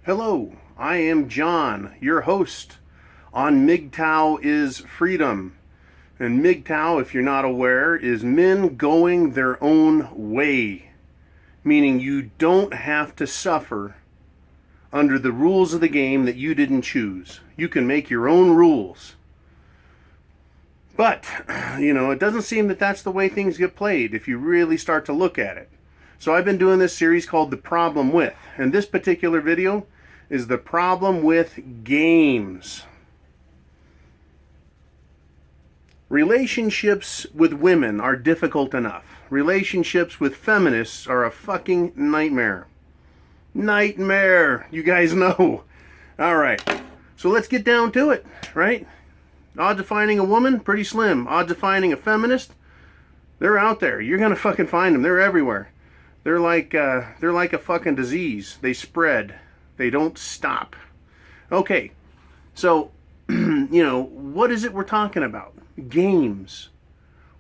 Hello, I am John, your host on Mgtow is Freedom. And Mgtow, if you're not aware, is men going their own way, meaning you don't have to suffer under the rules of the game that you didn't choose. You can make your own rules. But, it doesn't seem that that's the way things get played if you really start to look at it. So I've been doing this series called The Problem With, and this particular video is the problem with games. Relationships with women are difficult enough. Relationships with feminists are a fucking nightmare. Nightmare, you guys know. All right, so let's get down to it, right? Odds of finding a woman, pretty slim. Odds of finding a feminist, they're out there. You're gonna fucking find them. They're everywhere. They're like a fucking disease. They spread. They don't stop. Okay, so, what is it we're talking about? Games.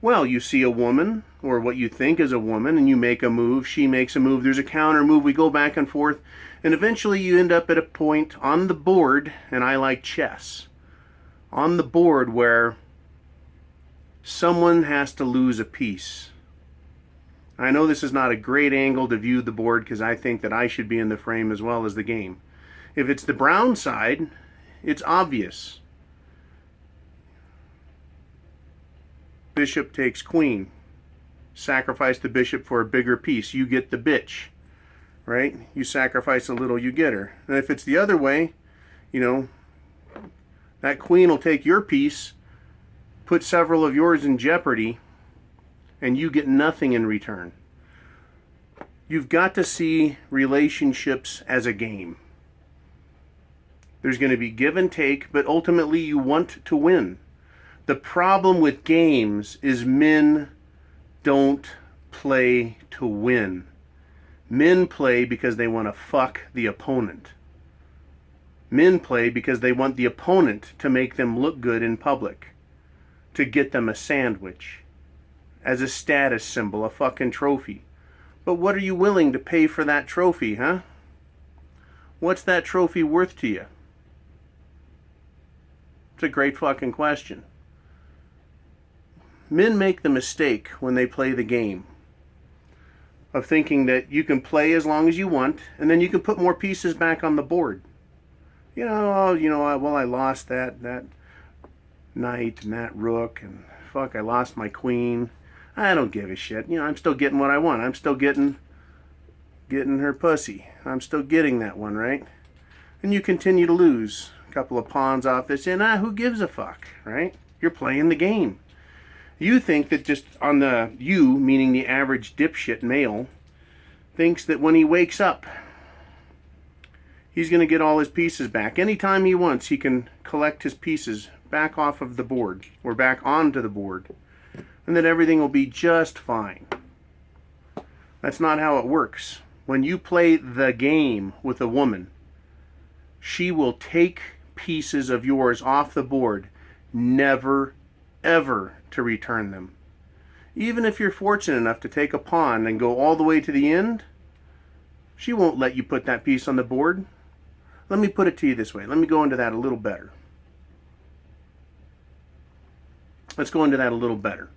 Well, you see a woman, or what you think is a woman, and you make a move, she makes a move, there's a counter move, we go back and forth, and eventually you end up at a point on the board, and I like chess, on the board where someone has to lose a piece. I know this is not a great angle to view the board because I think that I should be in the frame as well as the game. If it's the brown side, it's obvious. Bishop takes queen. Sacrifice the bishop for a bigger piece. You get the bitch, right? You sacrifice a little, you get her. And if it's the other way, that queen will take your piece, put several of yours in jeopardy, and you get nothing in return. You've got to see relationships as a game. There's going to be give and take, but ultimately you want to win. The problem with games is men don't play to win. Men play because they want to fuck the opponent. Men play because they want the opponent to make them look good in public, to get them a sandwich, as a status symbol, a fucking trophy. But what are you willing to pay for that trophy, huh? What's that trophy worth to you? It's a great fucking question. Men make the mistake when they play the game of thinking that you can play as long as you want, and then you can put more pieces back on the board. I lost that knight and that rook, and fuck, I lost my queen. I don't give a shit. I'm still getting what I want. I'm still getting her pussy. I'm still getting that one, right? And you continue to lose a couple of pawns off this, and who gives a fuck, right? You're playing the game. You think that just on you, meaning the average dipshit male, thinks that when he wakes up, he's going to get all his pieces back. Anytime he wants, he can collect his pieces back off of the board, or back onto the board, and that everything will be just fine. That's not how it works. When you play the game with a woman, she will take pieces of yours off the board, never, ever to return them. Even if you're fortunate enough to take a pawn and go all the way to the end, she won't let you put that piece on the board. Let me put it to you this way. Let me go into that a little better. Let's go into that a little better.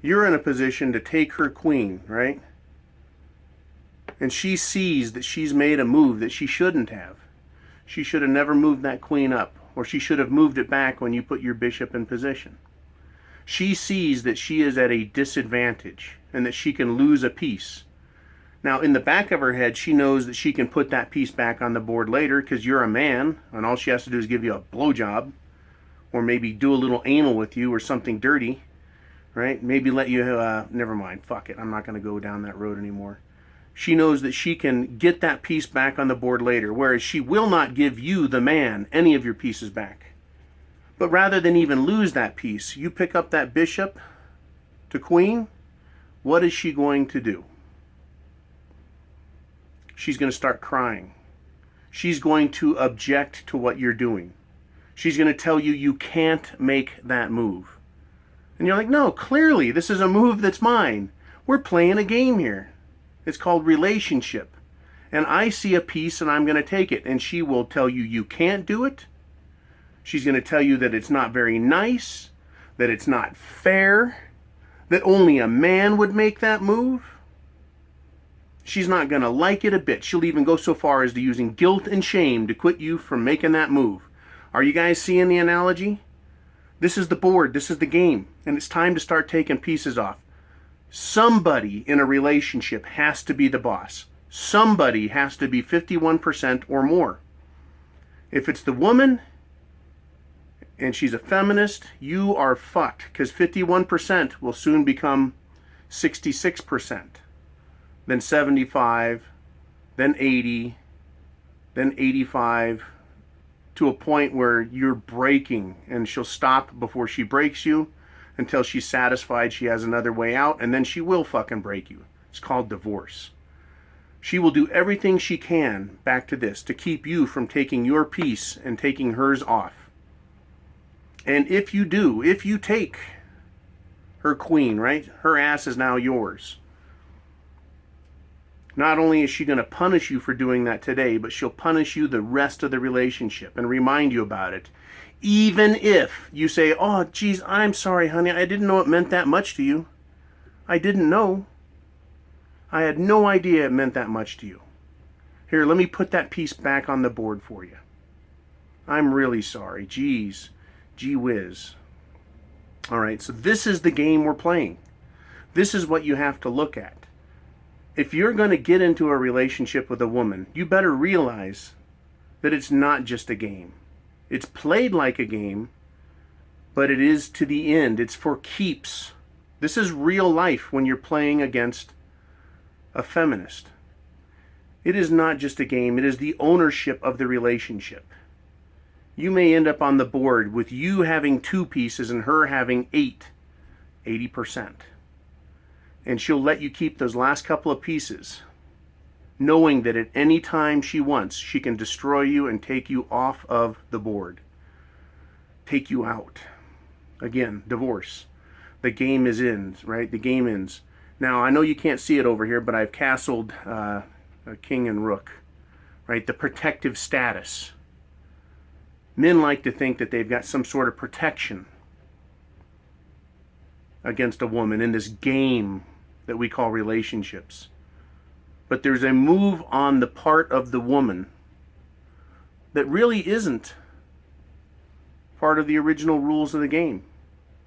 You're in a position to take her queen, right? And she sees that she's made a move that she shouldn't have. She should have never moved that queen up, or she should have moved it back when you put your bishop in position. She sees that she is at a disadvantage and that she can lose a piece. Now, in the back of her head, she knows that she can put that piece back on the board later because you're a man, and all she has to do is give you a blowjob, or maybe do a little anal with you or something dirty. Right? Maybe let you, never mind, fuck it, I'm not going to go down that road anymore. She knows that she can get that piece back on the board later, whereas she will not give you, the man, any of your pieces back. But rather than even lose that piece, you pick up that bishop to queen, what is she going to do? She's going to start crying. She's going to object to what you're doing. She's going to tell you you can't make that move. And you're like, no, clearly this is a move that's mine. We're playing a game here. It's called relationship. and I see a piece and I'm going to take it, and she will tell you you can't do it. She's going to tell you that it's not very nice, that it's not fair, that only a man would make that move. She's not going to like it a bit. She'll even go so far as to using guilt and shame to quit you from making that move. Are you guys seeing the analogy? This is the board. This is the game. And it's time to start taking pieces off. Somebody in a relationship has to be the boss. Somebody has to be 51% or more. If it's the woman and she's a feminist, you are fucked, because 51% will soon become 66%. Then 75, then 80, then 85, to a point where you're breaking, and she'll stop before she breaks you until she's satisfied she has another way out, and then she will fucking break you. It's called divorce. She will do everything she can, back to this, to keep you from taking your piece and taking hers off. And if you do, if you take her queen, right, her ass is now yours. Not only is she going to punish you for doing that today, but she'll punish you the rest of the relationship and remind you about it. Even if you say, oh, geez, I'm sorry, honey. I didn't know it meant that much to you. I didn't know. I had no idea it meant that much to you. Here, let me put that piece back on the board for you. I'm really sorry. Geez. Gee whiz. All right, so this is the game we're playing. This is what you have to look at. If you're going to get into a relationship with a woman, you better realize that it's not just a game. It's played like a game, but it is to the end. It's for keeps. This is real life when you're playing against a feminist. It is not just a game. It is the ownership of the relationship. You may end up on the board with you having 2 pieces and her having 80%. And she'll let you keep those last couple of pieces, knowing that at any time she wants, she can destroy you and take you off of the board. Take you out. Again, divorce. The game is in, right? The game ends. Now, I know you can't see it over here, but I've castled a king and rook, right? The protective status. Men like to think that they've got some sort of protection against a woman in this game that we call relationships. But there's a move on the part of the woman that really isn't part of the original rules of the game.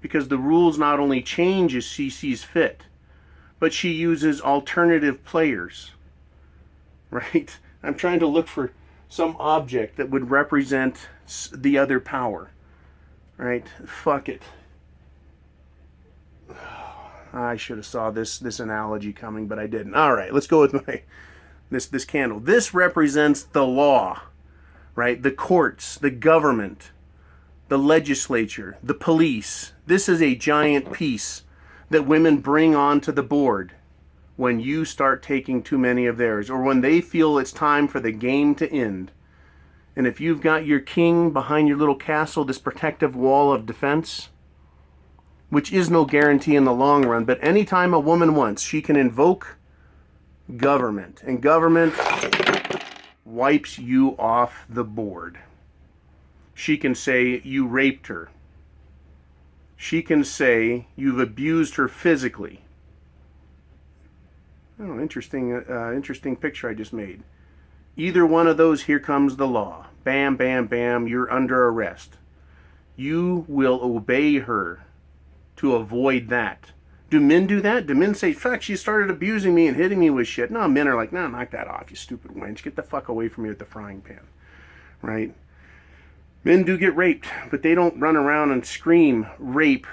Because the rules not only change as she sees fit, but she uses alternative players. Right? I'm trying to look for some object that would represent the other power. Right? Fuck it. I should have saw this analogy coming, but I didn't. All right, let's go with my this candle. This represents the law, right? The courts, the government, the legislature, the police. This is a giant piece that women bring onto the board when you start taking too many of theirs, or when they feel it's time for the game to end. And if you've got your king behind your little castle, this protective wall of defense, which is no guarantee in the long run, but anytime a woman wants, she can invoke government, and government wipes you off the board. She can say you raped her. She can say you've abused her physically. Oh, interesting picture I just made. Either one of those, here comes the law. Bam, bam, bam, you're under arrest. You will obey her to avoid that. Do men do that? Do men say, fuck, she started abusing me and hitting me with shit? No, men are like, no, knock that off, you stupid wench. Get the fuck away from me with the frying pan. Right? Men do get raped, but they don't run around and scream, rape,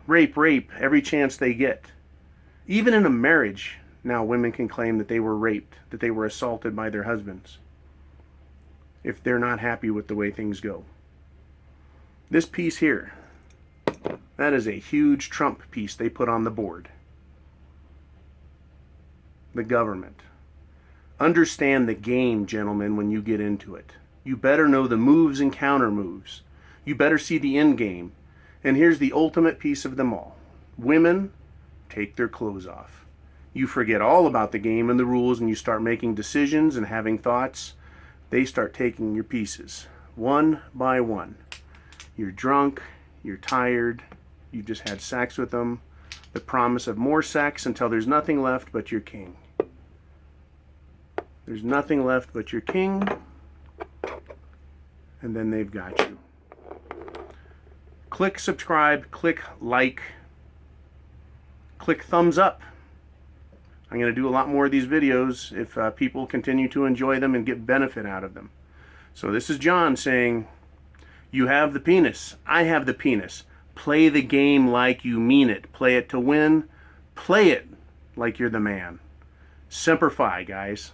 rape, rape, every chance they get. Even in a marriage, now women can claim that they were raped, that they were assaulted by their husbands, if they're not happy with the way things go. This piece here, that is a huge Trump piece they put on the board. The government. Understand the game, gentlemen, when you get into it. You better know the moves and counter moves. You better see the end game. And here's the ultimate piece of them all. Women, take their clothes off. you forget all about the game and the rules, and you start making decisions and having thoughts. They start taking your pieces one by one. You're drunk, you're tired, you just had sex with them, the promise of more sex until there's nothing left but your king. There's nothing left but your king, and then they've got you. Click subscribe, click like, click thumbs up. I'm going to do a lot more of these videos if people continue to enjoy them and get benefit out of them. So this is John saying, you have the penis, I have the penis. Play the game like you mean it. Play it to win. Play it like you're the man. Semper Fi, guys.